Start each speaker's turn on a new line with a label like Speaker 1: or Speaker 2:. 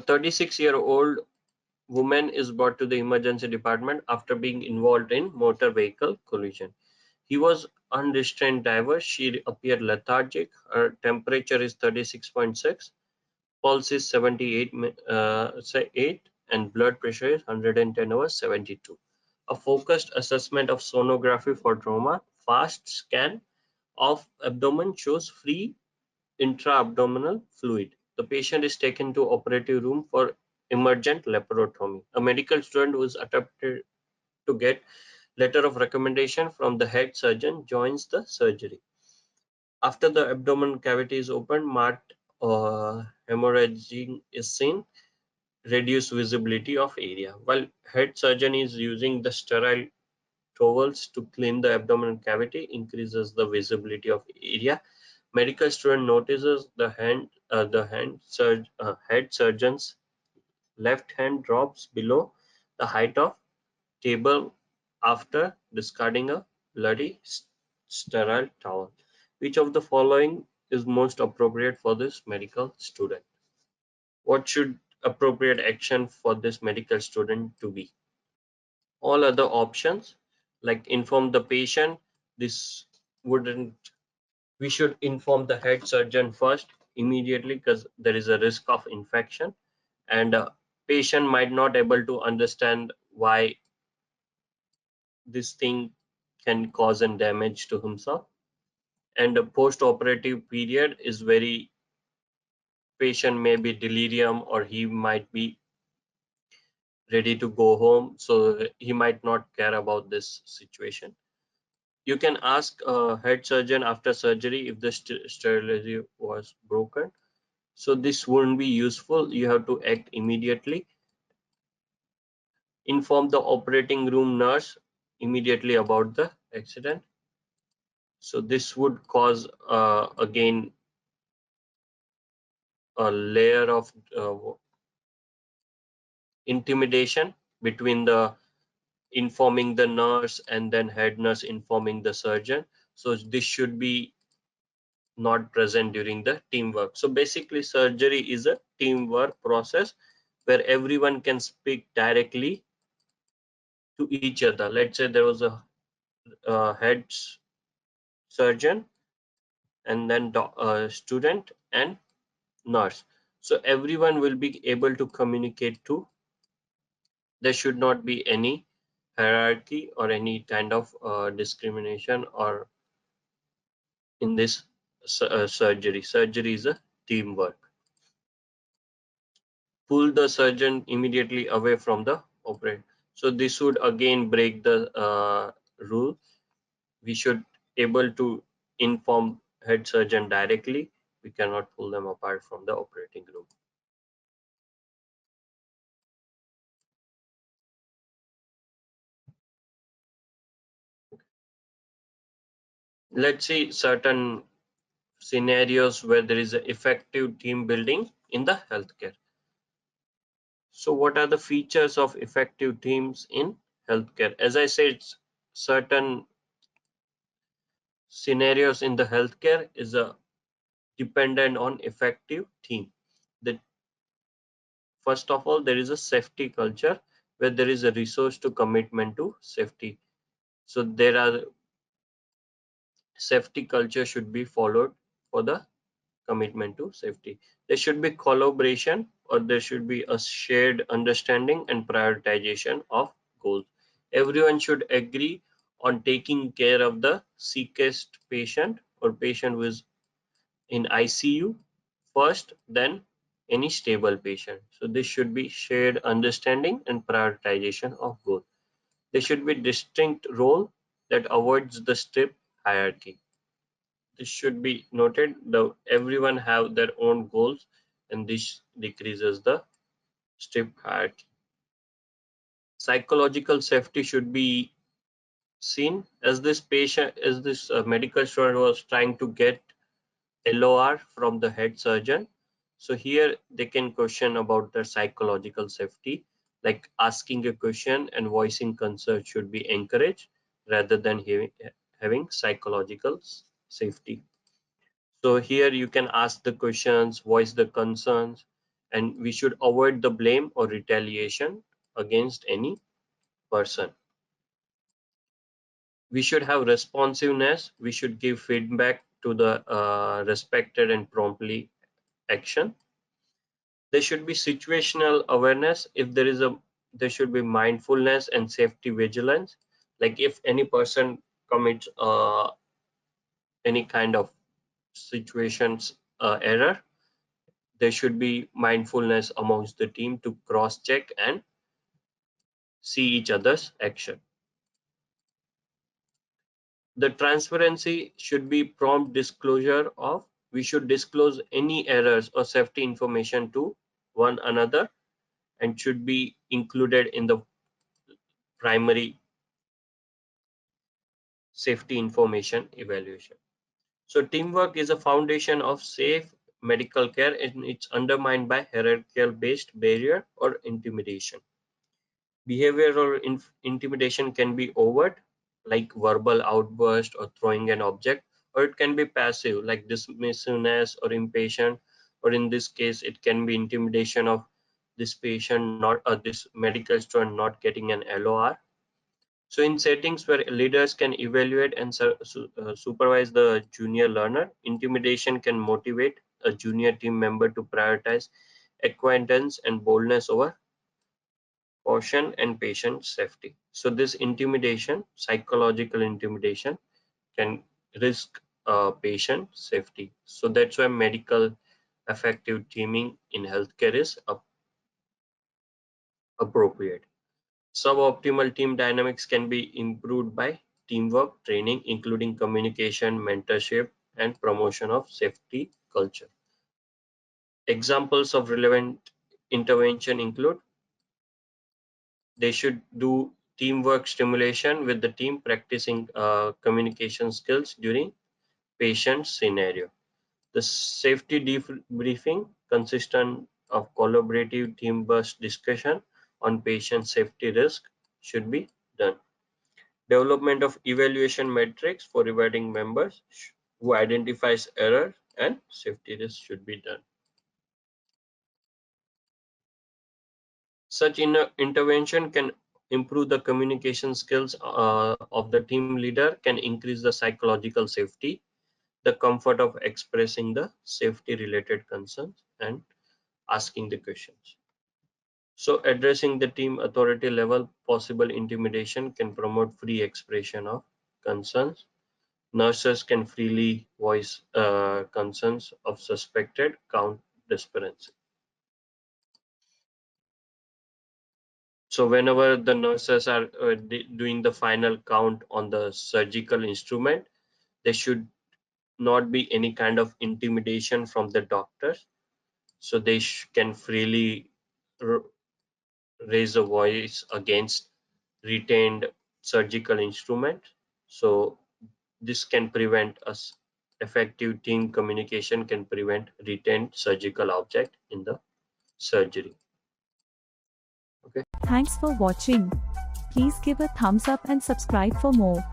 Speaker 1: 36-year-old woman is brought to the emergency department after being involved in motor vehicle collision. He was unrestrained driver. She appeared lethargic. Her temperature is 36.6, pulse is 78, 8, and blood pressure is 110/72. A focused assessment of sonography for trauma. Fast scan of abdomen shows free intra-abdominal fluid. The patient is taken to operative room for emergent laparotomy. A medical student who is attempted to get letter of recommendation from the head surgeon joins the surgery. After the abdomen cavity is opened, marked hemorrhaging is seen, reduced visibility of area. While head surgeon is using the sterile towels to clean the abdominal cavity, increases the visibility of area. Medical student notices the head surgeon's left hand drops below the height of table after discarding a bloody sterile towel. Which of the following is most appropriate for this medical student? What should appropriate action for this medical student to be? All other options, like inform the patient, this wouldn't, we should inform the head surgeon first immediately, because there is a risk of infection, and patient might not able to understand why this thing can cause and damage to himself. And the post-operative period is very, patient may be delirium, or he might be ready to go home, so he might not care about this situation. You can ask a head surgeon after surgery if the sterility was broken. So this wouldn't be useful. You have to act immediately. Inform the operating room nurse immediately about the accident. So this would cause again a layer of intimidation between the informing the nurse and then head nurse informing the surgeon. So this should be not present during the teamwork. So basically surgery is a teamwork process where everyone can speak directly to each other. Let's say there was a head surgeon and then student and nurse. So everyone will be able to communicate to. There should not be any hierarchy or any kind of discrimination or in this surgery. Surgery is a teamwork. Pull the surgeon immediately away from the operator. So this would again break the rule. We should able to inform head surgeon directly. We cannot pull them apart from the operating room. Let's see certain scenarios where there is effective team building in the healthcare. So what are the features of effective teams in healthcare? As I said, certain scenarios in the healthcare is dependent on effective team. The first of all, there is a safety culture where there is a resource to commitment to safety. So there are safety culture should be followed for the commitment to safety. There should be collaboration, or there should be a shared understanding and prioritization of goals. Everyone should agree on taking care of the sickest patient or patient who is in ICU first, then any stable patient. So this should be shared understanding and prioritization of goals. There should be distinct role that avoids the strict hierarchy. This should be noted. Everyone have their own goals, and this decreases the strict hierarchy. Psychological safety should be seen as this medical student was trying to get LOR from the head surgeon. So here they can question about the psychological safety, like asking a question and voicing concern should be encouraged rather than having psychological safety. So here you can ask the questions, voice the concerns, and we should avoid the blame or retaliation against any person. We should have responsiveness. We should give feedback to the respected and promptly action. There should be situational awareness. If there should be mindfulness and safety vigilance. Like if any person commits any kind of situations error, there should be mindfulness amongst the team to cross check and see each other's action. The transparency should be prompt disclosure of, we should disclose any errors or safety information to one another and should be included in the primary safety information evaluation. So teamwork is a foundation of safe medical care, and it's undermined by hierarchical based barrier or intimidation. Behavioral intimidation can be overt, like verbal outburst or throwing an object, or it can be passive, like dismissiveness or impatient, or in this case, it can be intimidation of this patient not this medical student not getting an LOR. So in settings where leaders can evaluate and supervise the junior learner, intimidation can motivate a junior team member to prioritize acquaintance and boldness over caution and patient safety. So this intimidation, psychological intimidation, can risk patient safety. So that's why medical effective teaming in healthcare is appropriate. Suboptimal team dynamics can be improved by teamwork training, including communication, mentorship, and promotion of safety culture. Examples of relevant intervention include they should do teamwork stimulation with the team practicing communication skills during patient scenario. The safety debriefing consistent of collaborative team-based discussion on patient safety risk should be done. Development of evaluation metrics for rewarding members who identifies error and safety risk should be done. Such intervention can improve the communication skills of the team leader, can increase the psychological safety, the comfort of expressing the safety related concerns and asking the questions. So addressing the team authority level possible intimidation can promote free expression of concerns. Nurses can freely voice concerns of suspected count discrepancy. So whenever the nurses are doing the final count on the surgical instrument, there should not be any kind of intimidation from the doctors. So they can freely raise a voice against retained surgical instrument. So this can prevent us effective team communication can prevent retained surgical object in the surgery. Okay.
Speaker 2: Thanks for watching. Please give a thumbs up and subscribe for more.